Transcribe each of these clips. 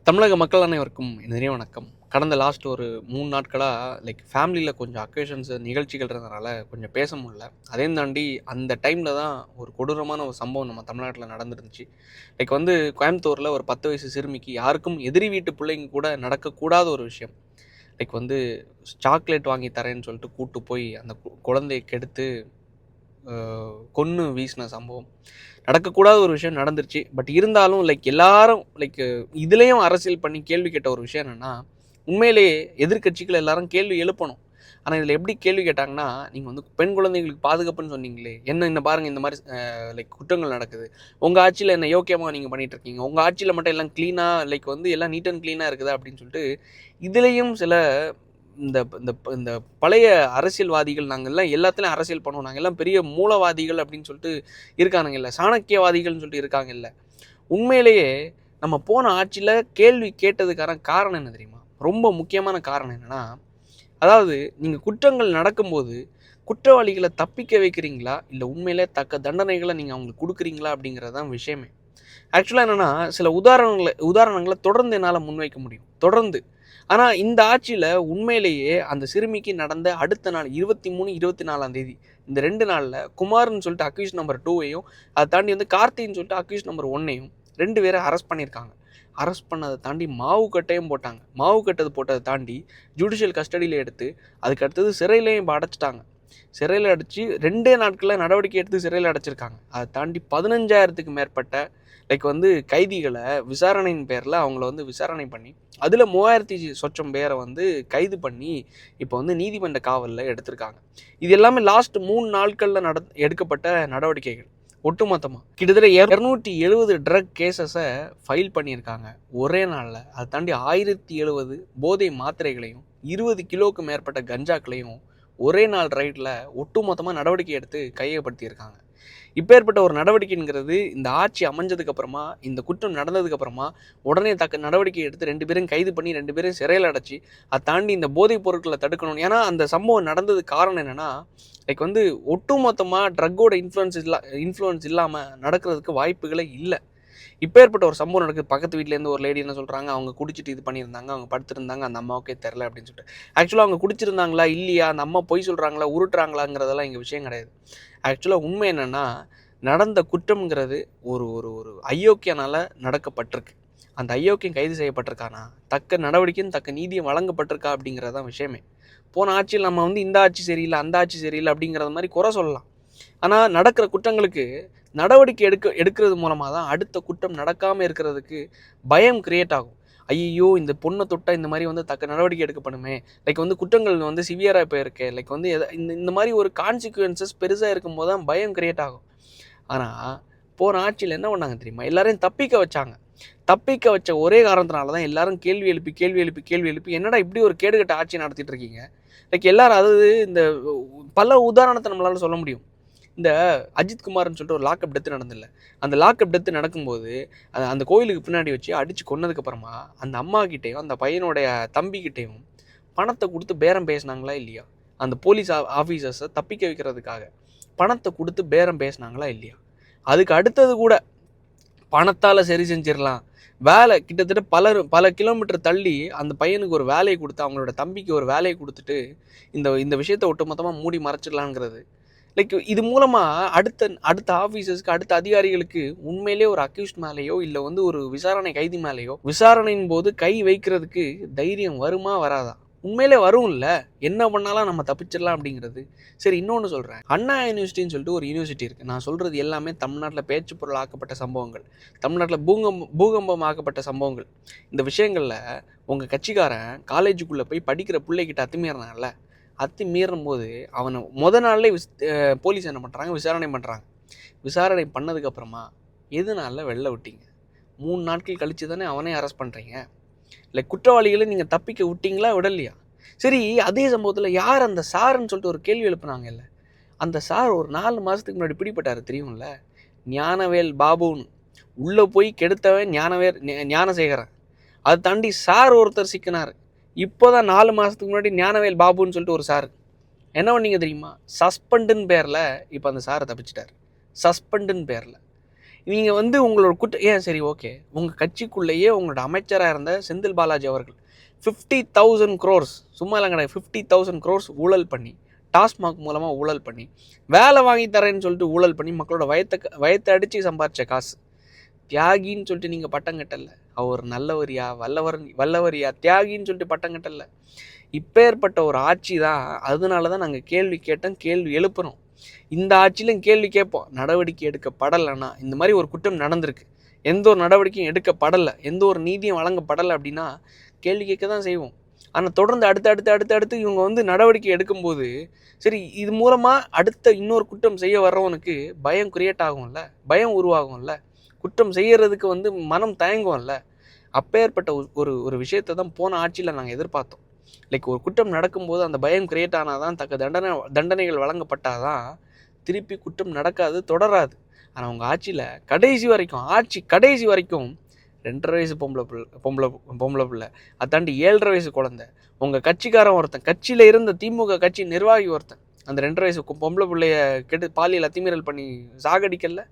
தமிழக மக்கள் அனைவருக்கும் நிறைய வணக்கம். கடந்த லாஸ்ட் ஒரு 3 நாட்களாக ஃபேமிலியில் கொஞ்சம் அக்கேஷன்ஸ் நிகழ்ச்சிகள் இருந்தனால கொஞ்சம் பேச முடியல. அதையும் தாண்டி அந்த டைமில் தான் ஒரு கொடூரமான ஒரு சம்பவம் நம்ம தமிழ்நாட்டில் நடந்துருந்துச்சு. கோயம்புத்தூரில் ஒரு 10 வயசு சிறுமிக்கு யாருக்கும் எதிரி வீட்டு பிள்ளைங்க கூட நடக்கக்கூடாத ஒரு விஷயம். சாக்லேட் வாங்கி தரேன்னு சொல்லிட்டு கூப்பிட்டு போய் அந்த குழந்தையை கெடுத்து கொன்று வீசின சம்பவம். நடக்கக்கூடாத ஒரு விஷயம் நடந்துருச்சு. பட் இருந்தாலும் எல்லாரும் இதுலேயும் அரசியல் பண்ணி கேள்வி கேட்ட ஒரு விஷயம் என்னென்னா, உண்மையிலேயே எதிர்க்கட்சிகள் எல்லாரும் கேள்வி எழுப்பணும். ஆனால் இதில் எப்படி கேள்வி கேட்டாங்கன்னா, நீங்கள் பெண் குழந்தைகளுக்கு பாதுகாப்புன்னு சொன்னீங்களே, என்ன இந்த பாருங்கள் இந்த மாதிரி குற்றங்கள் நடக்குது, உங்கள் ஆட்சியில் என்ன யோக்கியமாக நீங்கள் பண்ணிகிட்ருக்கீங்க, உங்கள் ஆட்சியில் மட்டும் எல்லாம் க்ளீனாக எல்லாம் நீட் அண்ட் க்ளீனாக இருக்குதா அப்படின்னு சொல்லிட்டு இதுலேயும் சில இந்த இந்த இந்த பழைய அரசியல்வாதிகள் நாங்கள்லாம் எல்லாத்துலேயும் அரசியல் பண்ணுவோம், நாங்கள் எல்லாம் பெரிய மூலவாதிகள் அப்படின்னு சொல்லிட்டு இருக்கானுங்க இல்லை, சாணக்கியவாதிகள்னு சொல்லிட்டு இருக்காங்க இல்லை. உண்மையிலேயே நம்ம போன ஆட்சியில் கேள்வி கேட்டதுக்கான காரணம் என்ன தெரியுமா? ரொம்ப முக்கியமான காரணம் என்னென்னா, அதாவது நீங்கள் குற்றங்கள் நடக்கும்போது குற்றவாளிகளை தப்பிக்க வைக்கிறீங்களா இல்லை உண்மையிலே தக்க தண்டனைகளை நீங்கள் அவங்களுக்கு கொடுக்குறீங்களா அப்படிங்கிறது தான் விஷயமே. ஆக்சுவலாக என்னென்னா, சில உதாரணங்களை தொடர்ந்து என்னால் முன்வைக்க முடியும் தொடர்ந்து. ஆனால் இந்த ஆட்சியில் உண்மையிலேயே அந்த சிறுமிக்கு நடந்த அடுத்த நாள் 23, 24 இந்த 2 நாளில் குமார்னு சொல்லிட்டு அக்யூஸ் நம்பர் 2வையும் அதை தாண்டி கார்த்தின்னு சொல்லிட்டு அக்யூஸ் நம்பர் 1ஐயும் 2 பேரை அரெஸ்ட் பண்ணியிருக்காங்க. அரெஸ்ட் பண்ணதை தாண்டி மாவு கட்டையும் போட்டாங்க. மாவு கட்டது போட்டதை தாண்டி ஜுடிஷியல் கஸ்டடியில் எடுத்து அதுக்கு அடுத்தது சிறையிலையும் இப்போ அடைச்சிட்டாங்க. சிறையில் அடைச்சி 2 நாட்களில் நடவடிக்கை எடுத்து சிறையில் அடைச்சிருக்காங்க. அதை தாண்டி 15,000க்கு மேற்பட்ட கைதிகளை விசாரணையின் பேரில் அவங்கள விசாரணை பண்ணி அதில் 3000 சொச்சம் பேரை கைது பண்ணி இப்போ நீதிமன்ற காவலில் எடுத்திருக்காங்க. இது எல்லாமே லாஸ்ட் 3 நாட்களில் எடுக்கப்பட்ட நடவடிக்கைகள். ஒட்டுமொத்தமாக கிட்டத்தட்ட 270 ட்ரக் கேசஸை ஃபைல் பண்ணியிருக்காங்க ஒரே நாளில். அதை தாண்டி 1070 போதை மாத்திரைகளையும் 20 கிலோவுக்கு மேற்பட்ட கஞ்சாக்களையும் ஒரே நாள் ரைட்டில் ஒட்டுமொத்தமாக நடவடிக்கை எடுத்து கையகப்படுத்தியிருக்காங்க. இப்பேற்பட்ட ஒரு நடவடிக்கைங்கிறது இந்த ஆட்சி அமைஞ்சதுக்கப்புறமா, இந்த குற்றம் நடந்ததுக்கப்புறமா உடனே தக்க நடவடிக்கை எடுத்து 2 பேரும் கைது பண்ணி 2 பேரும் சிறையில் அடைச்சி அதை தாண்டி இந்த போதைப் பொருட்களை தடுக்கணும். ஏன்னா அந்த சம்பவம் நடந்தது காரணம் என்னென்னா, ஒட்டுமொத்தமாக ட்ரக்கோட இன்ஃப்ளூயன்ஸ் இல்லாமல் நடக்கிறதுக்கு வாய்ப்புகளே இல்லை. இப்பேற்பட்ட ஒரு சம்பவம் நடக்குது. பக்கத்து வீட்டிலேருந்து ஒரு லேடி என்ன சொல்கிறாங்க, அவங்க குடிச்சிட்டு இது பண்ணியிருந்தாங்க, அவங்க படுத்துருந்தாங்க, அந்த அம்மாவுக்கே தெரில அப்படின்னு சொல்லிட்டு. ஆக்சுவலாக அவங்க குடிச்சிருந்தாங்களா இல்லையா, அந்த அம்மா பொய் சொல்கிறாங்களா உருட்டுறாங்களாங்கிறதெல்லாம் இங்கே விஷயம் கிடையாது. ஆக்சுவலாக உண்மை என்னென்னா, நடந்த குற்றம்ங்கிறது ஒரு ஒரு ஒரு அயோக்கியனால் நடக்கப்பட்டிருக்கு. அந்த அயோக்கியம் கைது செய்யப்பட்டிருக்கானா, தக்க நடவடிக்கையும் தக்க நீதியும் வழங்கப்பட்டிருக்கா அப்படிங்கிறது தான் விஷயமே. போன ஆட்சியில் நம்ம இந்த ஆட்சி சரியில்லை, அந்த ஆட்சி சரியில்லை அப்படிங்கிறது மாதிரி குறை சொல்லலாம். ஆனால் நடக்கிற குற்றங்களுக்கு நடவடிக்கை எடுக்கிறது மூலமாக தான் அடுத்த குற்றம் நடக்காமல் இருக்கிறதுக்கு பயம் கிரியேட் ஆகும். ஐயோ இந்த பொண்ணை தொட்டால் இந்த மாதிரி தக்க நடவடிக்கை எடுக்கப்படுமே, குற்றங்கள் சிவியராக போயிருக்கு, இந்த மாதிரி ஒரு கான்சிக்வன்சஸ் பெருசாக இருக்கும்போது தான் பயம் கிரியேட் ஆகும். ஆனால் போன ஆட்சியில் என்ன பண்ணாங்க தெரியுமா? எல்லாரையும் தப்பிக்க வச்ச ஒரே காரணத்தினால தான் எல்லாரும் கேள்வி எழுப்பி என்னடா இப்படி ஒரு கேடுகட்ட ஆட்சி நடத்திட்டு இருக்கீங்க. எல்லாரும் அதாவது இந்த பல உதாரணத்தை நம்மளால சொல்ல முடியும். இந்த அஜித்குமார்னு சொல்லிட்டு ஒரு லாக்அப் டெத்து நடந்தில்ல, அந்த லாக்அப் டெத்து நடக்கும்போது அந்த கோயிலுக்கு பின்னாடி வச்சு அடித்து கொன்னதுக்கப்புறமா அந்த அம்மா கிட்டேயும் அந்த பையனுடைய தம்பிக்கிட்டேயும் பணத்தை கொடுத்து பேரம் பேசினாங்களா இல்லையா? அந்த போலீஸ் ஆஃபீஸர்ஸை தப்பிக்க வைக்கிறதுக்காக பணத்தை கொடுத்து பேரம் பேசினாங்களா இல்லையா? அதுக்கு அடுத்தது கூட பணத்தால் சரி செஞ்சிடலாம், வேலை கிட்டத்தட்ட பல கிலோமீட்டர் தள்ளி அந்த பையனுக்கு ஒரு வேலையை கொடுத்து அவங்களோட தம்பிக்கு ஒரு வேலையை கொடுத்துட்டு இந்த விஷயத்தை ஒட்டுமொத்தமாக மூடி மறைச்சிடலாங்கிறது. இது மூலமாக அடுத்த ஆஃபீஸர்ஸ்க்கு அடுத்த அதிகாரிகளுக்கு உண்மையிலே ஒரு அக்யூஸ்ட் மேலேயோ இல்லை ஒரு விசாரணை கைதி மேலேயோ விசாரணையின் போது கை வைக்கிறதுக்கு தைரியம் வருமா வராதா? உண்மையிலே வரும் இல்லை, என்ன பண்ணாலும் நம்ம தப்பிச்சிடலாம் அப்படிங்கிறது. சரி, இன்னொன்று சொல்கிறேன். அண்ணா யூனிவர்சிட்டின்னு சொல்லிட்டு ஒரு யூனிவர்சிட்டி இருக்குது. நான் சொல்கிறது எல்லாமே தமிழ்நாட்டில் பேச்சு பொருள் ஆக்கப்பட்ட சம்பவங்கள், தமிழ்நாட்டில் பூகம்பம் ஆக்கப்பட்ட சம்பவங்கள். இந்த விஷயங்களில் உங்கள் கட்சிக்காரன் காலேஜுக்குள்ளே போய் படிக்கிற பிள்ளைகிட்ட அத்துமீறினான்ல, மீறும் போது அவனை நாள்லே போலீஸ் என்ன பண்ணுறாங்க, விசாரணை பண்ணதுக்கப்புறமா எதனால வெளில விட்டீங்க? 3 நாட்கள் கழித்து தானே அவனே அரெஸ்ட் பண்ணுறீங்க. இல்லை குற்றவாளிகளை நீங்கள் தப்பிக்க விட்டீங்களா விடலையா? சரி, அதே சம்பவத்தில் யார் அந்த சாருன்னு சொல்லிட்டு ஒரு கேள்வி எழுப்புனாங்க இல்லை, அந்த சார் ஒரு 4 மாதத்துக்கு முன்னாடி பிடிப்பட்டார் தெரியும்ல, ஞானவேல் பாபுன்னு. உள்ளே போய் கெடுத்தவன் ஞானசேகரன். அதை தாண்டி சார் ஒருத்தர் சிக்கினார். இப்போ தான் 4 மாதத்துக்கு முன்னாடி ஞானவேல் பாபுன்னு சொல்லிட்டு ஒரு சார் என்ன பண்ணீங்க தெரியுமா? சஸ்பெண்டுன்னு பேரில் இப்போ அந்த சாரை தப்பிச்சிட்டார். சஸ்பெண்டுன்னு பேரில் நீங்கள் வந்து உங்களோட ஏன் சரி ஓகே, உங்கள் கட்சிக்குள்ளேயே உங்களோட அமைச்சராக இருந்த செந்தில் பாலாஜி அவர்கள் 50,000 crores, சும்மா இல்லை கிடையாது, 50,000 crores ஊழல் பண்ணி, டாஸ்மாக் மூலமாக ஊழல் பண்ணி, வேலை வாங்கி தரேன்னு சொல்லிட்டு ஊழல் பண்ணி, மக்களோட வயத்தை அடித்து சம்பாரித்த காசு. தியாகின்னு சொல்லிட்டு நீங்கள் பட்டம் கட்டல. அவர் நல்லவரியா வல்லவரியா தியாகின்னு சொல்லிட்டு பட்டம் கட்டல. இப்பேற்பட்ட ஒரு ஆட்சி தான். அதனால தான் நாங்கள் கேள்வி கேட்டோம், கேள்வி எழுப்புறோம். இந்த ஆட்சியிலும் கேள்வி கேட்போம். நடவடிக்கை எடுக்கப்படலைன்னா, இந்த மாதிரி ஒரு குற்றம் நடந்திருக்கு, எந்த ஒரு நடவடிக்கையும் எடுக்கப்படலை, எந்த ஒரு நீதியும் வழங்கப்படலை அப்படின்னா கேள்வி கேட்க தான் செய்வோம். ஆனால் தொடர்ந்து அடுத்து இவங்க வந்து நடவடிக்கை எடுக்கும்போது, சரி இது மூலமாக அடுத்த இன்னொரு குற்றம் செய்ய வர்றவனுக்கு பயம் கிரியேட் ஆகும்ல, பயம் உருவாகும்ல, குற்றம் செய்யறதுக்கு வந்து மனம் தயங்கும்ல. அப்பேற்பட்ட ஒரு விஷயத்தை தான் போன ஆட்சியில் நாங்கள் எதிர்பார்த்தோம். லைக் ஒரு குற்றம் நடக்கும்போது அந்த பயம் கிரியேட் ஆனால் தான் தக்க தண்டனைகள் வழங்கப்பட்டாதான் திருப்பி குற்றம் நடக்காது, தொடராது. ஆனால் உங்கள் ஆட்சியில் கடைசி வரைக்கும் 2.5 வயசு பொம்பளை பிள்ளை, அதை தாண்டி 7.5 வயசு குழந்தை, உங்கள் கட்சிக்காரன் ஒருத்தன், கட்சியில் இருந்த திமுக கட்சி நிர்வாகி ஒருத்தன் அந்த 2.5 வயசு பொம்பளை பிள்ளைய கெடு பாலியல் அத்துமீறல் பண்ணி சாகடிக்கல.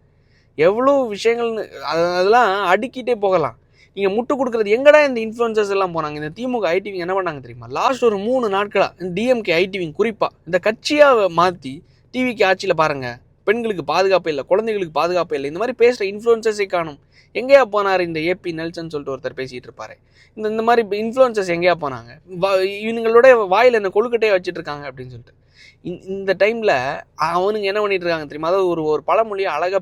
எவ்வளோ விஷயங்கள்னு அதெல்லாம் அடுக்கிட்டே போகலாம். நீங்கள் முட்டு கொடுக்குறது எங்கடா இந்த இன்ஃப்ளூயன்சர்ஸ் எல்லாம் போனாங்க. இந்த திமுக ஐடிவிங் என்ன பண்ணாங்க தெரியுமா? லாஸ்ட் ஒரு 3 நாட்களாக இந்த டிஎம்கே ஐடிவிங் குறிப்பாக இந்த கட்சியாக மாற்றி டிவிக்கு ஆட்சியில் பாருங்கள், பெண்களுக்கு பாதுகாப்பே இல்லை, குழந்தைகளுக்கு பாதுகாப்பே இல்லை, இந்த மாதிரி பேசுகிற இன்ஃப்ளூயன்சர்ஸே காணும். எங்கேயா போனார் இந்த ஏபி நெல்சன் சொல்லிட்டு ஒருத்தர் பேசிகிட்டு இருப்பார். இந்த மாதிரி இன்ஃப்ளூயன்சர்ஸ் எங்கேயா போனாங்க? இவங்களோட வாயில் என்ன கொழுக்கட்டையே வச்சுட்டு இருக்காங்க அப்படின்னு சொல்லிட்டு இந்த டைமில் அவனுங்க என்ன பண்ணிட்டு இருக்காங்க தெரியுமா? அதாவது ஒரு பழமொழியை அழகாக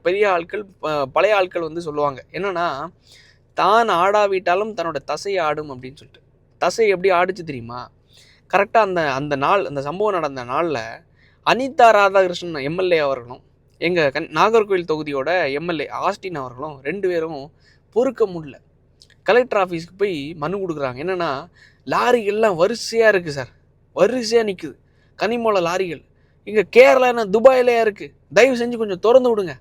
பெரிய ஆட்கள், பழைய ஆட்கள் வந்து சொல்லுவாங்க. என்னன்னா, தான் ஆடாவிட்டாலும் தன்னோட தசையை ஆடும் அப்படின்னு சொல்லிட்டு. தசை எப்படி ஆடிச்சு தெரியுமா? கரெக்டாக அந்த நாள், அந்த சம்பவம் நடந்த நாளில் அனிதா ராதாகிருஷ்ணன் எம்எல்ஏ அவர்களும் எங்கள் நாகர்கோவில் தொகுதியோட எம்எல்ஏ ஆஸ்டின் அவர்களும் 2 பேரும் பொறுக்க முடியல. கலெக்டர் ஆஃபீஸ்க்கு போய் மனு கொடுக்குறாங்க. என்னென்னா, லாரிகள்லாம் வரிசையாக இருக்குது சார், வரிசையாக நிற்குது கனிமூல லாரிகள். இங்கே கேரளா என்ன துபாயிலையா இருக்குது, தயவு செஞ்சு கொஞ்சம் திறந்து விடுங்க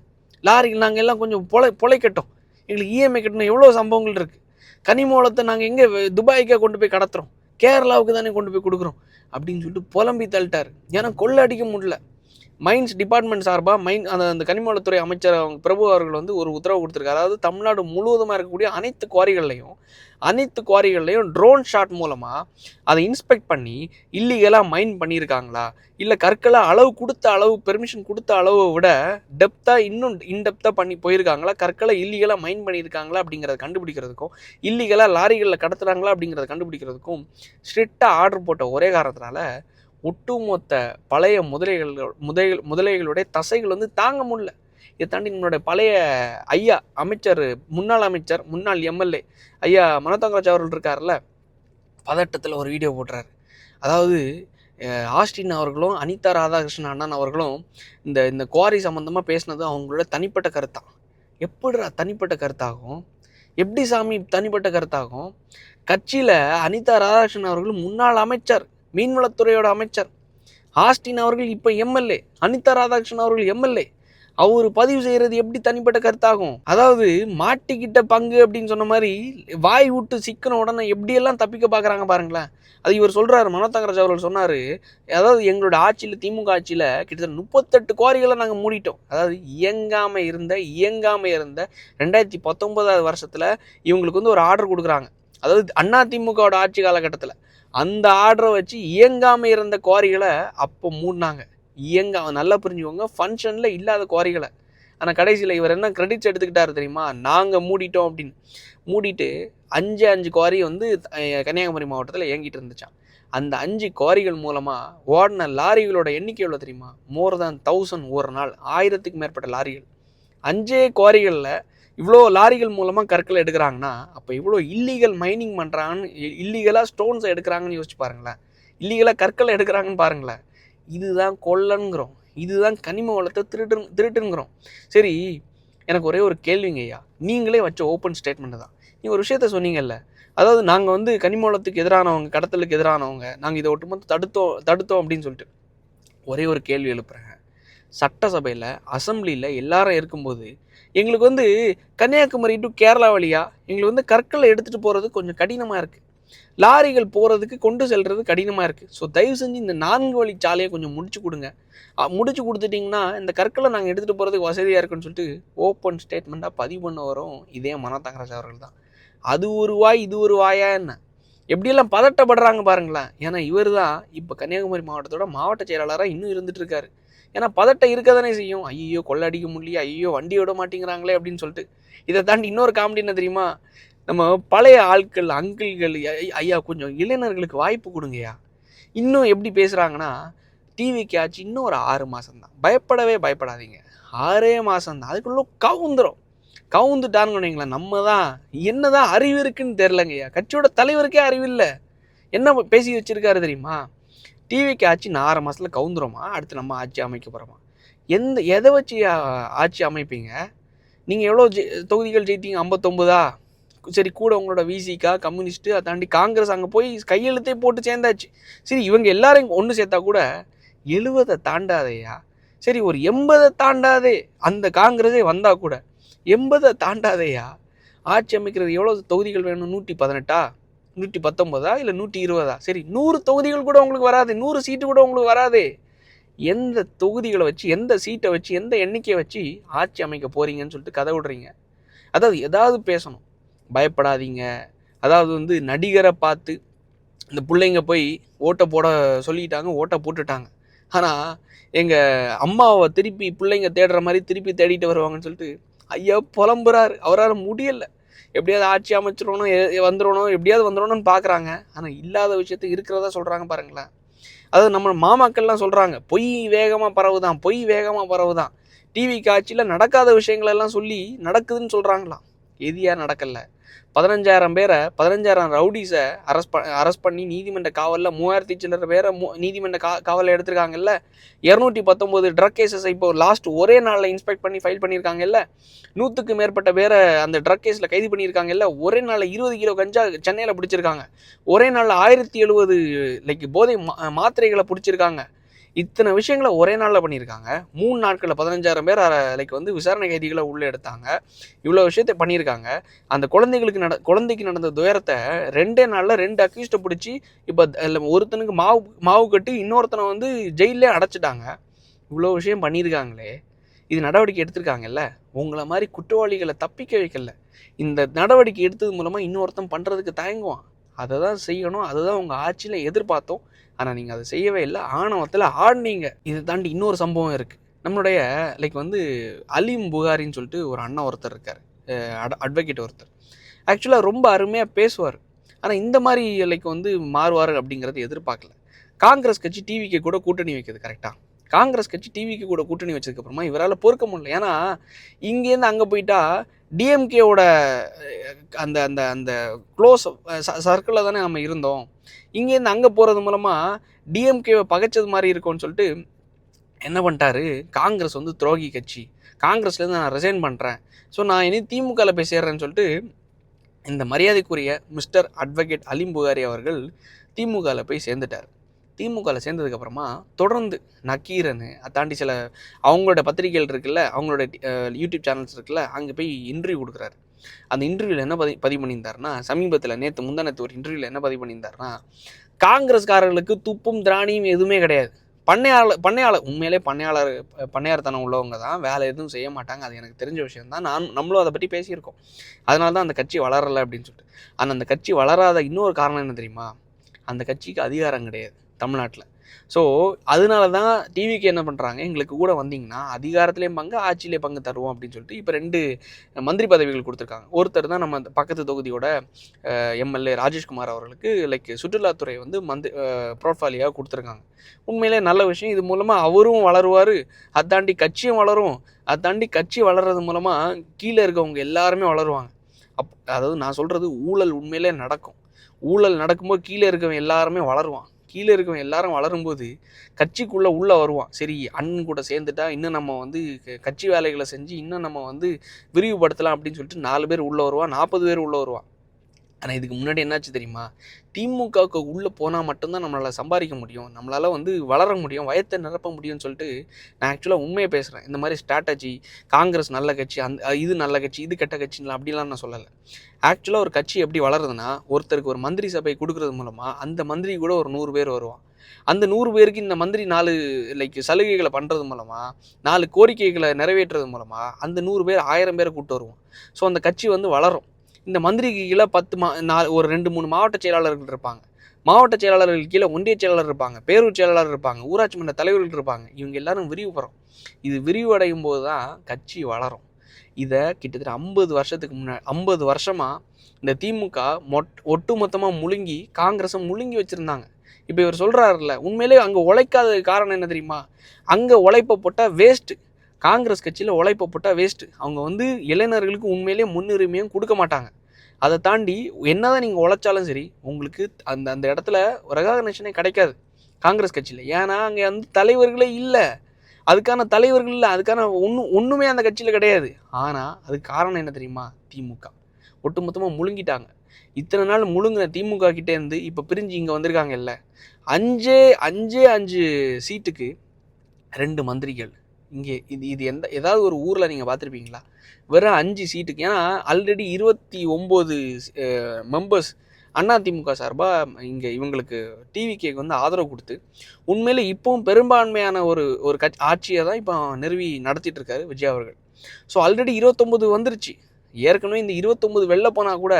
லாரிகள், நாங்கள் எல்லாம் கொஞ்சம் பொழைக்கட்டும், எங்களுக்கு இஎம்ஐ கட்டணும். எவ்வளோ சம்பவங்கள் இருக்குது. கனிமூலத்தை நாங்கள் எங்கே துபாய்க்கே கொண்டு போய் கடத்துகிறோம், கேரளாவுக்கு தானே கொண்டு போய் கொடுக்குறோம் அப்படின்னு சொல்லிட்டு புலம்பி தள்ளிட்டார். ஏன்னா கொள்ளை அடிக்க முடியல. மைன்ஸ் டிபார்ட்மெண்ட் சார்பாக அந்த கனிமூலத்துறை அமைச்சர் அவங்க பிரபு அவர்கள் வந்து ஒரு உத்தரவு கொடுத்துருக்காரு. அதாவது தமிழ்நாடு முழுவதுமாக இருக்கக்கூடிய அனைத்து குவாரிகள்லையும் ட்ரோன் ஷாட் மூலமாக அதை இன்ஸ்பெக்ட் பண்ணி இல்லீகலாக மைன் பண்ணியிருக்காங்களா, இல்லை கற்களை பெர்மிஷன் கொடுத்த அளவை விட இன்னும் இன்டெப்த்தாக பண்ணி போயிருக்காங்களா, கற்களை இல்லீகலாக மைன் பண்ணியிருக்காங்களா அப்படிங்கிறத கண்டுபிடிக்கிறதுக்கும், இல்லீகலாக லாரிகளில் கடத்துறாங்களா அப்படிங்கிறத கண்டுபிடிக்கிறதுக்கும் ஸ்ட்ரிக்டாக ஆர்டர் போட்ட ஒரே காரணத்தினால ஒட்டுமொத்த பழைய முதலைகளுடைய தசைகள் வந்து தாங்க முடியல. இதை தாண்டி நம்மளுடைய பழைய ஐயா முன்னாள் எம்எல்ஏ ஐயா மனோதங்கராஜ் அவர்கள் இருக்கார்ல, பதட்டத்தில் ஒரு வீடியோ போடுறாரு. அதாவது ஆஸ்டின் அவர்களும் அனிதா ராதாகிருஷ்ணன் அண்ணன் அவர்களும் இந்த குவாரி சம்மந்தமாக பேசினது அவங்களோட தனிப்பட்ட கருத்தான். எப்படிடா தனிப்பட்ட கருத்தாகும்? எப்படி சாமி தனிப்பட்ட கருத்தாகும்? கட்சியில் அனிதா ராதாகிருஷ்ணன் அவர்கள் முன்னாள் அமைச்சர், மீன்வளத்துறையோட அமைச்சர். ஆஸ்டின் அவர்கள் இப்போ எம்எல்ஏ, அனிதா ராதாகிருஷ்ணன் அவர்கள் எம்எல்ஏ. அவர் பதிவு செய்கிறது எப்படி தனிப்பட்ட கருத்தாகும்? அதாவது மாட்டிக்கிட்ட பங்கு அப்படின்னு சொன்ன மாதிரி வாய் விட்டு சிக்கன உடனே எப்படியெல்லாம் தப்பிக்க பார்க்குறாங்க பாருங்களேன். அது இவர் சொல்கிறாரு, மனோதங்கராஜ் அவர்கள் சொன்னார். அதாவது எங்களோட ஆட்சியில், திமுக ஆட்சியில் கிட்டத்தட்ட 38 குவாரிகளை நாங்கள் மூடிட்டோம். அதாவது இயங்காமல் இருந்த 2019 வருஷத்தில் இவங்களுக்கு வந்து ஒரு ஆர்டர் கொடுக்குறாங்க. அதாவது அதிமுகவோட ஆட்சி காலகட்டத்தில் அந்த ஆர்டரை வச்சு இயங்காமல் இருந்த குவாரிகளை அப்போ மூடினாங்க. நல்லா புரிஞ்சுக்கோங்க, ஃபங்க்ஷனில் இல்லாத குவாரிகளை. ஆனால் கடைசியில் இவர் என்ன கிரெடிட்ஸ் எடுத்துக்கிட்டாரு தெரியுமா? நாங்கள் மூடிட்டோம் அப்படின்னு. மூடிட்டு 5 குவாரி வந்து கன்னியாகுமரி மாவட்டத்தில் இயங்கிட்டு இருந்துச்சான். அந்த 5 குவாரிகள் மூலமாக ஓடின லாரிகளோட எண்ணிக்கை எவ்வளோ தெரியுமா? மோர் தேன் 1000 ஒரு நாள், 1000க்கு மேற்பட்ட லாரிகள். 5 குவாரிகளில் இவ்வளோ லாரிகள் மூலமாக கற்களை எடுக்கிறாங்கன்னா, அப்போ இவ்வளோ இல்லீகல் மைனிங் பண்ணுறாங்கன்னு, இல்லீகலாக ஸ்டோன்ஸை எடுக்கிறாங்கன்னு யோசிச்சு பாருங்களேன், இல்லீகலாக கற்களை எடுக்கிறாங்கன்னு பாருங்களேன். இதுதான் கொள்ளங்கிறோம், இதுதான் கனிம வளத்தை திருட்டுங்கிறோம். சரி, எனக்கு ஒரே ஒரு கேள்விங்க ஐயா, நீங்களே வச்ச ஓப்பன் ஸ்டேட்மெண்ட் தான். நீங்கள் ஒரு விஷயத்த சொன்னீங்கல்ல, அதாவது நாங்கள் வந்து கனிம வளத்துக்கு எதிரானவங்க, கடத்தலுக்கு எதிரானவங்க, நாங்கள் இதை ஒட்டுமொத்த தடுத்தோம் அப்படின்னு சொல்லிட்டு ஒரே ஒரு கேள்வி எழுப்புறேங்க. சட்டசபையில், அசம்பிளியில் எல்லாரும் இருக்கும்போது எங்களுக்கு வந்து கன்னியாகுமரி டு கேரளா வழியாக எங்களுக்கு வந்து கற்களை எடுத்துகிட்டு போகிறது கொஞ்சம் கடினமாக இருக்குது. லாரிகள் போகிறதுக்கு கொண்டு செல்வது கடினமாக இருக்குது. ஸோ தயவு செஞ்சு இந்த 4 வழி சாலையை கொஞ்சம் முடிச்சு கொடுங்க. முடிச்சு கொடுத்துட்டிங்கன்னா இந்த கற்களை நாங்கள் எடுத்துகிட்டு போகிறதுக்கு வசதியாக இருக்குன்னு சொல்லிட்டு ஓப்பன் ஸ்டேட்மெண்ட்டாக பதிவு பண்ண வரும் இதே மனோ தங்கராஜ் அவர்கள் தான். அது ஒரு வாய் இது ஒரு வாயா என்ன, எப்படியெல்லாம் பதட்டப்படுறாங்க பாருங்களேன். ஏன்னா இவர் தான் இப்போ கன்னியாகுமரி மாவட்டத்தோட மாவட்ட செயலாளராக இன்னும் இருந்துட்டு இருக்காரு. ஏன்னா பதட்டம் இருக்க தானே செய்யும். ஐயோ கொள்ளை அடிக்க முடியல, ஐயோ வண்டி விட மாட்டேங்கிறாங்களே அப்படின்னு சொல்லிட்டு. இதை தாண்டி இன்னொரு காமெடி என்ன தெரியுமா, நம்ம பழைய ஆட்கள் அங்கிள்கள் ஐயா கொஞ்சம் இளைஞர்களுக்கு வாய்ப்பு கொடுங்கய்யா. இன்னும் எப்படி பேசுகிறாங்கன்னா, டிவிக்கு ஆச்சு இன்னும் ஒரு 6 மாதம்தான், பயப்படவே பயப்படாதீங்க, 6 மாதம்தான், அதுக்குள்ளே கவுந்துட்டான்னு வைங்களேன். நம்ம தான் என்ன தான் அறிவு இருக்குன்னு தெரிலங்கய்யா. கட்சியோட தலைவருக்கே அறிவு இல்லை. என்ன பேசி வச்சிருக்காரு தெரியுமா, டிவிக்கு ஆட்சி 6 மாதத்தில் கவுந்துருமா, அடுத்து நம்ம ஆட்சி அமைக்க போகிறோமா. எதை வச்சு ஆட்சி அமைப்பீங்க? நீங்கள் எவ்வளோ தொகுதிகள் ஜெயித்தீங்க? 59. சரி, கூட உங்களோட விசிகா கம்யூனிஸ்ட்டு அதை தாண்டி காங்கிரஸ் அங்கே போய் கையெழுத்தே போட்டு சேர்ந்தாச்சு. சரி, இவங்க எல்லாரும் ஒன்று சேர்த்தா கூட 70 தாண்டாதையா. சரி, ஒரு 80 தாண்டாதே, அந்த காங்கிரஸே வந்தால் கூட 80 தாண்டாதையா. ஆட்சி அமைக்கிறது எவ்வளோ தொகுதிகள் வேணும்? 118, 119 இல்லை 120? சரி, 100 தொகுதிகள் கூட உங்களுக்கு வராது, 100 சீட்டு கூட உங்களுக்கு வராது. எந்த தொகுதிகளை வச்சு, எந்த சீட்டை வச்சு, எந்த எண்ணிக்கையை வச்சு ஆட்சி அமைக்க போகிறீங்கன்னு சொல்லிட்டு கதை விடுறீங்க. அதாவது ஏதாவது பேசணும், பயப்படாதீங்க. அதாவது நடிகரை பார்த்து இந்த பிள்ளைங்க போய் ஓட்டை போட சொல்லிட்டாங்க, ஓட்டை போட்டுட்டாங்க. ஆனால் எங்கள் அம்மாவை திருப்பி பிள்ளைங்க தேடுற மாதிரி திருப்பி தேடிட்டு வருவாங்கன்னு சொல்லிட்டு ஐயா புலம்புறாரு. அவரால் முடியலை. எப்படியாவது ஆட்சி அமைச்சிடணும், எப்படியாவது வந்துடணும்னு பார்க்குறாங்க. ஆனால் இல்லாத விஷயத்தை இருக்கிறதா சொல்கிறாங்க பாருங்களேன். அதாவது நம்ம மாமாக்கள்லாம் சொல்கிறாங்க, பொய் வேகமாக பரவுதான். டிவி காட்சியில் நடக்காத விஷயங்களெல்லாம் சொல்லி நடக்குதுன்னு சொல்கிறாங்களாம். எதியா நடக்கலை. 15,000 ரவுடிஸை அரெஸ்ட் பண்ணி நீதிமன்ற காவலில் 3,000 சில்லற பேரை நீதிமன்ற காவலில் எடுத்திருக்காங்கல்ல. 219 ட்ரக் கேசஸ் இப்போ லாஸ்ட் ஒரே நாளில் இன்ஸ்பெக்ட் பண்ணி ஃபைல் பண்ணியிருக்காங்கல்ல. 100க்கு மேற்பட்ட பேரை அந்த ட்ரக் கேஸில் கைது பண்ணியிருக்காங்கல்ல. ஒரே நாளில் 20 கிலோ கஞ்சா சென்னையில் பிடிச்சிருக்காங்க. ஒரே நாளில் 1070 போதை மாத்திரைகளை பிடிச்சிருக்காங்க. இத்தனை விஷயங்களை ஒரே நாளில் பண்ணியிருக்காங்க. 3 நாட்களில் 15,000 பேர் விசாரணை கைதிகளை உள்ளே எடுத்தாங்க. இவ்வளோ விஷயத்தை பண்ணியிருக்காங்க. அந்த குழந்தைக்கு நடந்த துயரத்தை 2 நாளில் 2 அக்யூஸ்ட்டை பிடிச்சி இப்போ ஒருத்தனுக்கு மாவு கட்டி இன்னொருத்தனை ஜெயிலே அடைச்சிட்டாங்க. இவ்வளோ விஷயம் பண்ணியிருக்காங்களே, இது நடவடிக்கை எடுத்திருக்காங்கல்ல. உங்களை மாதிரி குற்றவாளிகளை தப்பிக்க வைக்கல. இந்த நடவடிக்கை எடுத்தது மூலமாக இன்னொருத்தன் பண்ணுறதுக்கு தயங்குவான். அதை தான் செய்யணும். அதுதான் உங்கள் ஆட்சியில் எதிர்பார்த்தோம். ஆனால் நீங்கள் அதை செய்யவே இல்லை. ஆணவத்தில் ஆடினீங்க. இதை தாண்டி இன்னொரு சம்பவம் இருக்குது. நம்மளுடைய அலீம் புகாரின்னு சொல்லிட்டு ஒரு அண்ணன் ஒருத்தர் இருக்கார், அட்வொகேட் ஒருத்தர். ஆக்சுவலாக ரொம்ப அருமையாக பேசுவார். ஆனால் இந்த மாதிரி மாறுவார் அப்படிங்கிறது எதிர்பார்க்கல. காங்கிரஸ் கட்சி டிவிக்கு கூட கூட்டணி வைக்கிறது கரெக்டாக. காங்கிரஸ் கட்சி டிவிக்கு கூட கூட்டணி வச்சதுக்கப்புறமா இவரால் பொறுக்க முடியல. ஏன்னா இங்கேருந்து அங்கே போயிட்டா டிஎம்கேவோட அந்த அந்த அந்த க்ளோஸ் சர்க்கிளில் தானே நம்ம இருந்தோம். இங்கேருந்து அங்கே போகிறது மூலமாக டிஎம்கேவை பகைச்சது மாதிரி இருக்கும்னு சொல்லிட்டு என்ன பண்ணிட்டாரு, காங்கிரஸ் துரோகி கட்சி, காங்கிரஸ்லேருந்து நான் ரிசைன் பண்ணுறேன், ஸோ நான் இனி திமுகவில் போய் சேர்றேன்னு சொல்லிட்டு இந்த மரியாதைக்குரிய மிஸ்டர் அட்வொகேட் அலீம் புகாரி அவர்கள் திமுகவில் போய் சேர்ந்துட்டார். திமுகவில் சேர்ந்ததுக்கப்புறமா தொடர்ந்து நக்கீரன் அதை தாண்டி சில அவங்களோட பத்திரிகைகள் இருக்குல்ல, அவங்களோட யூடியூப் சேனல்ஸ் இருக்குல்ல, அங்கே போய் இன்டர்வியூ கொடுக்குறாரு. அந்த இன்டர்வியூவில் என்ன பதிவு பண்ணியிருந்தாருன்னா, சமீபத்தில் முந்தானத்து ஒரு இன்டர்வியூவில் என்ன பதிவு பண்ணியிருந்தாருன்னா, காங்கிரஸ்காரர்களுக்கு துப்பும் திராணியும் எதுவுமே கிடையாது. பண்ணையாளர் உண்மையிலே பண்ணையார்த்தனம் உள்ளவங்க தான், வேலை எதுவும் செய்ய மாட்டாங்க. அது எனக்கு தெரிஞ்ச விஷயம் தான். நம்மளும் அதை பற்றி பேசியிருக்கோம். அதனால தான் அந்த கட்சி வளரலை அப்படின்னு சொல்லிட்டு. ஆனால் அந்த கட்சி வளராத இன்னொரு காரணம் என்ன தெரியுமா, அந்த கட்சிக்கு அதிகாரம் கிடையாது தமிழ்நாட்டில். ஸோ அதனால தான் டிவிக்கு என்ன பண்ணுறாங்க, எங்களுக்கு கூட வந்தீங்கன்னா அதிகாரத்துலேயும் பங்கு ஆட்சியிலே பங்கு தருவோம் அப்படின்னு சொல்லிட்டு இப்போ 2 மந்திரி பதவிகள் கொடுத்துருக்காங்க. ஒருத்தர் தான் நம்ம பக்கத்து தொகுதியோட எம்எல்ஏ ராஜேஷ்குமார் அவர்களுக்கு சுற்றுலாத்துறை போர்ட்ஃபோலியோவாக கொடுத்துருக்காங்க. உண்மையிலே நல்ல விஷயம். இது மூலமாக அவரும் வளருவார், அதை தாண்டி கட்சியும் வளரும். அதை தாண்டி கட்சி வளர்கிறது மூலமாக கீழே இருக்கவங்க எல்லாருமே வளருவாங்க. அதாவது நான் சொல்கிறது ஊழல் உண்மையிலே நடக்கும். ஊழல் நடக்கும்போது கீழே இருக்கவன் எல்லாருமே வளருவான். கீழே இருக்கவன் எல்லாரும் வளரும்போது கட்சிக்குள்ளே உள்ளே வருவான். சரி, அண்ணன் கூட சேர்ந்துட்டா இன்னும் நம்ம கட்சி வேலைகளை செஞ்சு இன்னும் நம்ம விரிவுபடுத்தலாம் அப்படின்னு சொல்லிட்டு 4 பேர் உள்ளே வருவான், 40 பேர் உள்ளே வருவான். ஆனால் இதுக்கு முன்னாடி என்னாச்சு தெரியுமா? திமுகவுக்கு உள்ளே போனால் மட்டும்தான் நம்மளால் சம்பாதிக்க முடியும், நம்மளால் வந்து வளர முடியும், வயத்தை நிரப்ப முடியும்னு சொல்லிட்டு நான் ஆக்சுவலாக உண்மையை பேசுகிறேன். இந்த மாதிரி ஸ்ட்ராட்டஜி, காங்கிரஸ் நல்ல கட்சி, இது நல்ல கட்சி, இது கெட்ட கட்சின்னு அப்படிலாம் நான் சொல்லலை. ஆக்சுவலாக ஒரு கட்சி எப்படி வளருதுன்னா, ஒருத்தருக்கு ஒரு மந்திரி சபை கொடுக்கறது மூலமாக அந்த மந்திரி கூட ஒரு 100 பேர் வருவான். அந்த 100 பேருக்கு இந்த மந்திரி 4 சலுகைகளை பண்ணுறது மூலமாக, 4 கோரிக்கைகளை நிறைவேற்றுறது மூலமாக அந்த 100 பேர் 1000 பேரை கூப்பிட்டு வருவோம். ஸோ அந்த கட்சி வந்து வளரும். இந்த மந்திரிக்கு கீழே 10 ஒரு 2-3 மாவட்ட செயலாளர்கள் இருப்பாங்க. மாவட்ட செயலாளர்கள் கீழே ஒன்றிய செயலாளர் இருப்பாங்க, பேரூர் செயலாளர் இருப்பாங்க, ஊராட்சி மன்ற தலைவர்கள் இருப்பாங்க. இவங்க எல்லாரும் விரிவுபெறும். இது விரிவடையும் போது தான் கட்சி வளரும். இதை கிட்டத்தட்ட 50 வருஷத்துக்கு முன்னாடி 50 வருஷமாக இந்த திமுக ஒட்டுமொத்தமாக முழுங்கி காங்கிரஸை முழுங்கி வச்சுருந்தாங்க. இப்போ இவர் சொல்கிறாருல்ல, உண்மையிலே அங்கே உழைக்காத காரணம் என்ன தெரியுமா? அங்கே உழைப்பை போட்டால் வேஸ்ட்டு. காங்கிரஸ் கட்சியில் உழைப்பை போட்டால் வேஸ்ட்டு. அவங்க வந்து இளைஞர்களுக்கு உண்மையிலே முன்னுரிமையும் கொடுக்க மாட்டாங்க. அதை தாண்டி என்னதான் நீங்கள் உழைச்சாலும் சரி, உங்களுக்கு அந்த அந்த இடத்துல ரெகக்னேஷனே கிடைக்காது காங்கிரஸ் கட்சியில். ஏன்னா அங்கே வந்து தலைவர்களே இல்லை, அதுக்கான தலைவர்கள் இல்லை, அதுக்கான ஒன்றுமே அந்த கட்சியில் கிடையாது. ஆனால் அதுக்கு காரணம் என்ன தெரியுமா? திமுக ஒட்டுமொத்தமாக முழுங்கிட்டாங்க. இத்தனை நாள் முழுங்கின திமுக கிட்டேருந்து இப்போ பிரிஞ்சு இங்கே வந்திருக்காங்க இல்லை, 5 சீட்டுக்கு 2 மந்திரிகள். இங்கே இது ஏதாவது ஒரு ஊரில் நீங்கள் பார்த்துருப்பீங்களா? வெறும் 5 சீட்டுக்கு. ஏன்னா ஆல்ரெடி 29 மெம்பர்ஸ் அதிமுக சார்பாக இங்கே இவங்களுக்கு டிவிகேக்கு வந்து ஆதரவு கொடுத்து உண்மையிலே இப்போவும் பெரும்பான்மையான ஒரு ஆட்சியை தான் இப்போ நிறுவி நடத்திட்டு இருக்காரு விஜய் அவர்கள். ஸோ ஆல்ரெடி 29 வந்துருச்சு. ஏற்கனவே இந்த 29 வெளில போனால் கூட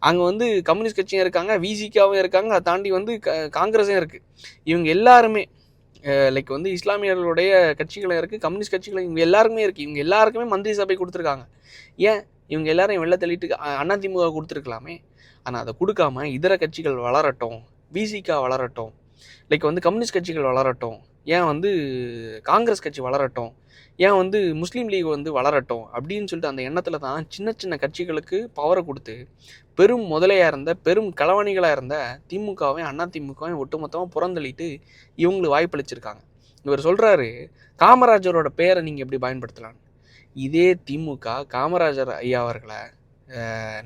அங்கே வந்து கம்யூனிஸ்ட் கட்சியும் இருக்காங்க, விசிகாவும் இருக்காங்க, அதை தாண்டி வந்து காங்கிரஸும் இருக்குது. இவங்க எல்லாருமே லைக் வந்து இஸ்லாமியர்களுடைய கட்சிகளும் இருக்குது, கம்யூனிஸ்ட் கட்சிகளும், இவங்க எல்லாருக்குமே இருக்குது. இவங்க எல்லாருக்குமே மந்திரி சபை கொடுத்துருக்காங்க. ஏன் இவங்க எல்லாரையும் வெளில தள்ளிட்டு அதிமுக கொடுத்துருக்கலாமே? ஆனால் அதை கொடுக்காம இதர கட்சிகள் வளரட்டும், விசிகா வளரட்டும், லைக் வந்து கம்யூனிஸ்ட் கட்சிகள் வளரட்டும், ஏன் வந்து காங்கிரஸ் கட்சி வளரட்டும், ஏன் வந்து முஸ்லீம் லீக் வந்து வளரட்டும் அப்படின்னு சொல்லிட்டு அந்த எண்ணத்தில் தான் சின்ன சின்ன கட்சிகளுக்கு பவரை கொடுத்து பெரும் முதலையாக இருந்த, பெரும் களவாணிகளாக இருந்த திமுகவையும் அதிமுகவையும் ஒட்டுமொத்தமாக புறந்தள்ளிட்டு இவங்களுக்கு வாய்ப்பளிச்சிருக்காங்க. இவர் சொல்கிறாரு, காமராஜரோட பேரை நீங்கள் எப்படி பயன்படுத்தலான்னு. இதே திமுக காமராஜர் ஐயா அவர்களை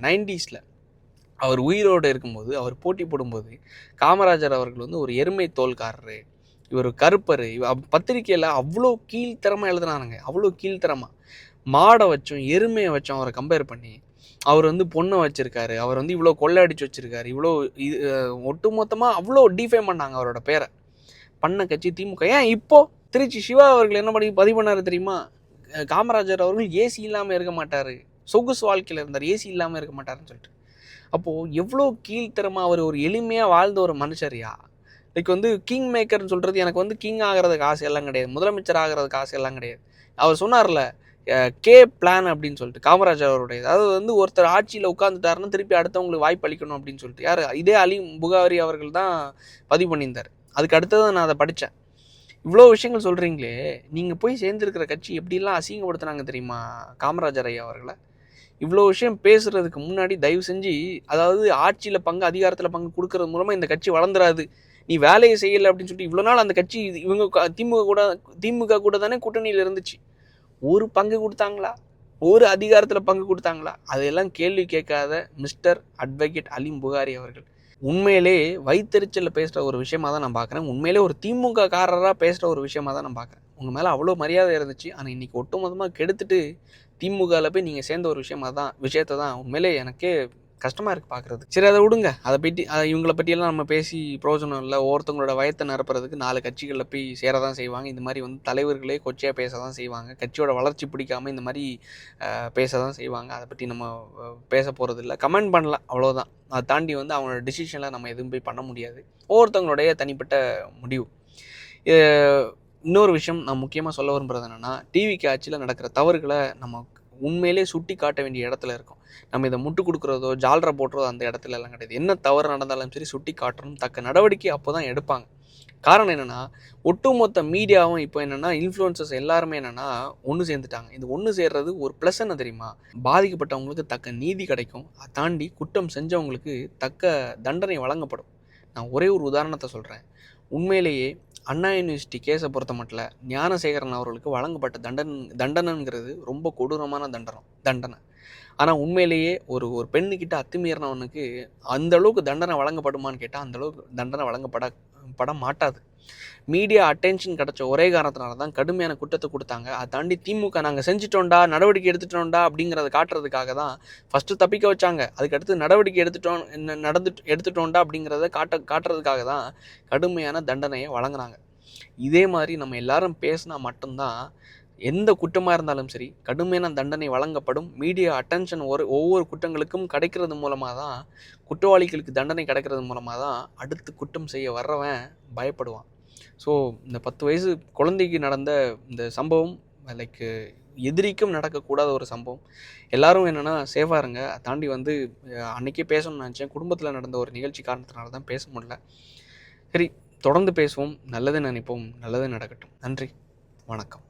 90s அவர் உயிரோடு இருக்கும்போது, அவர் போட்டி போடும்போது, காமராஜர் அவர்கள் வந்து ஒரு எருமை தோல்காரரு, இவர் கருப்பர், பத்திரிக்கையில் அவ்வளோ கீழ்த்தரமாக எழுதுனானுங்க. அவ்வளோ கீழ்த்தரமாக மாடை வச்சோம் எருமையை வச்சோம் அவரை கம்பேர் பண்ணி, அவர் வந்து பொண்ணை வச்சுருக்காரு, அவர் வந்து இவ்வளோ கொள்ளை அடித்து வச்சுருக்காரு, இவ்வளோ ஒட்டுமொத்தமாக அவ்வளோ டிஃபைம் பண்ணாங்க அவரோட பேரை. பண்ண கட்சி திமுக. ஏன் இப்போது திருச்சி சிவா அவர்கள் என்ன பண்ணி பதிவு பண்ணார் தெரியுமா? காமராஜர் அவர்கள் ஏசி இல்லாமல் இருக்க மாட்டார், சொகுசு வாழ்க்கையில் இருந்தார், ஏசி இல்லாமல் இருக்க மாட்டாருன்னு சொல்லிட்டு. அப்போது எவ்வளோ கீழ்த்தரமாக அவர் ஒரு எளிமையாக வாழ்ந்த ஒரு மனுஷரியா. லைக் வந்து கிங் மேக்கர்னு சொல்கிறது, எனக்கு வந்து கிங் ஆகிறதுக்கு ஆசையெல்லாம் கிடையாது, முதலமைச்சர் ஆகிறதுக்கு ஆசையெல்லாம் கிடையாது. அவர் சொன்னார்ல கே பிளான் அப்படின்னு சொல்லிட்டு, காமராஜர் அவருடைய, அதாவது வந்து ஒருத்தர் ஆட்சியில் உட்காந்துட்டாருன்னா திருப்பி அடுத்தவங்களுக்கு வாய்ப்பு அளிக்கணும் அப்படின்னு சொல்லிட்டு, யார் இதே அலி புகாரி அவர்கள் தான் பதிவு பண்ணியிருந்தார். அதுக்கு அடுத்தது நான் அதை படித்தேன். இவ்வளோ விஷயங்கள் சொல்கிறீங்களே, நீங்கள் போய் சேர்ந்துருக்கிற கட்சி எப்படிலாம் அசிங்கப்படுத்துனாங்க தெரியுமா காமராஜர் ஐயா அவர்களை? இவ்வளோ விஷயம் பேசுகிறதுக்கு முன்னாடி தயவு செஞ்சு, அதாவது ஆட்சியில் பங்கு, அதிகாரத்தில் பங்கு கொடுக்கறது மூலமாக இந்த கட்சி வளர்ந்துராது, நீ வேலையை செய்யலை அப்படின்னு சொல்லிட்டு இவ்வளோ நாள் அந்த கட்சி இவங்க திமுக கூட தானே கூட்டணியில் இருந்துச்சு. ஒரு பங்கு கொடுத்தாங்களா? ஒரு அதிகாரத்தில் பங்கு கொடுத்தாங்களா? அதையெல்லாம் கேள்வி கேட்காத மிஸ்டர் அட்வொகேட் அலீம் புகாரி அவர்கள் உண்மையிலே வயிற்றெரிச்சலில் பேசுகிற ஒரு விஷயமா தான் நான் பார்க்குறேன். உண்மையிலே ஒரு திமுக காரராக பேசுகிற ஒரு விஷயமா தான் நான் பார்க்குறேன். உங்கள் மேலே அவ்வளோ மரியாதை இருந்துச்சு, ஆனால் இன்றைக்கி ஒட்டுமொத்தமாக கெடுத்துட்டு திமுகவில் போய் நீங்கள் சேர்ந்த ஒரு விஷயத்தை தான் உண்மையிலே எனக்கே கஷ்டமாக இருக்குது பார்க்குறது. சரி, அதை விடுங்க. அதை பற்றி இவங்களை பற்றியெல்லாம் நம்ம பேசி பிரயோஜனம் இல்லை. ஒவ்வொருத்தவங்களோட வயத்தை நிரப்புறதுக்கு 4 கட்சிகளில் போய் சேர தான் செய்வாங்க. இந்த மாதிரி வந்து தலைவர்களே கொச்சையாக பேச தான் செய்வாங்க. கட்சியோட வளர்ச்சி பிடிக்காமல் இந்த மாதிரி பேச தான் செய்வாங்க. அதை பற்றி நம்ம பேச போகிறது இல்லை, கமெண்ட் பண்ணலாம், அவ்வளோதான். அதை தாண்டி வந்து அவங்களோட டிசிஷனில் நம்ம எதுவும் போய் பண்ண முடியாது. ஒவ்வொருத்தவங்களுடைய தனிப்பட்ட முடிவு. இன்னொரு விஷயம் நான் முக்கியமாக சொல்ல விரும்புகிறது என்னென்னா, டிவிக்கு ஆட்சியில் நடக்கிற தவறுகளை நம்ம உண்மையிலே சுட்டி காட்ட வேண்டிய இடத்துல இருக்கும். நம்ம இதை முட்டு கொடுக்குறதோ ஜாலரை போட்டுறதோ அந்த இடத்துல எல்லாம் கிடையாது. என்ன தவறு நடந்தாலும் சரி சுட்டி காட்டணும், தக்க நடவடிக்கை அப்போ தான் எடுப்பாங்க. காரணம் என்னென்னா, ஒட்டுமொத்த மீடியாவும் இப்போ என்னென்னா, இன்ஃப்ளூயன்சர்ஸ் எல்லாருமே என்னென்னா ஒன்று சேர்ந்துட்டாங்க. இது ஒன்று சேர்றது ஒரு ப்ளஸ் என்ன தெரியுமா? பாதிக்கப்பட்டவங்களுக்கு தக்க நீதி கிடைக்கும், அதை தாண்டி குற்றம் செஞ்சவங்களுக்கு தக்க தண்டனை வழங்கப்படும். நான் ஒரே ஒரு உதாரணத்தை சொல்கிறேன். உண்மையிலேயே அண்ணா யூனிவர்சிட்டி கேஸை பொறுத்த மட்டும் ஞானசேகரன் அவர்களுக்கு வழங்கப்பட்ட தண்டனைங்கிறது ரொம்ப கொடூரமான தண்டனை. ஆனால் உண்மையிலேயே ஒரு ஒரு பெண்ணுக்கிட்ட அத்துமீறினவனுக்கு அந்த அளவுக்கு தண்டனை வழங்கப்படுமான்னு கேட்டால் அந்த அளவுக்கு தண்டனை பட மாட்டாது. மீடியா அட்டென்ஷன் கிடச்ச ஒரே காரணத்தினால தான் கடுமையான குற்றத்தை கொடுத்தாங்க. அதை தாண்டி திமுக நாங்கள் செஞ்சிட்டோம்டா, நடவடிக்கை எடுத்துட்டோம்டா அப்படிங்கிறத காட்டுறதுக்காக தான் ஃபஸ்ட்டு தப்பிக்க வச்சாங்க. அதுக்கடுத்து நடவடிக்கை எடுத்துட்டோம்டா அப்படிங்கிறத காட்டுறதுக்காக தான் கடுமையான தண்டனையை வழங்கினாங்க. இதே மாதிரி நம்ம எல்லாரும் பேசினா மட்டும்தான் எந்த குற்றமாக இருந்தாலும் சரி கடுமையான தண்டனை வழங்கப்படும். மீடியா அட்டென்ஷன் ஒவ்வொரு குற்றங்களுக்கும் கிடைக்கிறது மூலமாக தான், குற்றவாளிகளுக்கு தண்டனை கிடைக்கிறது மூலமாக தான் அடுத்து குற்றம் செய்ய வர்றவன் பயப்படுவான். ஸோ இந்த 10 வயசு குழந்தைக்கு நடந்த இந்த சம்பவம் லைக் எதிரிக்கும் நடக்கக்கூடாத ஒரு சம்பவம். எல்லாரும் என்னென்னா சேஃபாக இருங்க. தாண்டி அன்றைக்கே பேசணும்னு நினச்சேன். குடும்பத்தில் நடந்த ஒரு நிகழ்ச்சி காரணத்தினால தான் பேச முடியல. சரி, தொடர்ந்து பேசுவோம். நல்லது நினைப்போம். நல்லது நடக்கட்டும். நன்றி, வணக்கம்.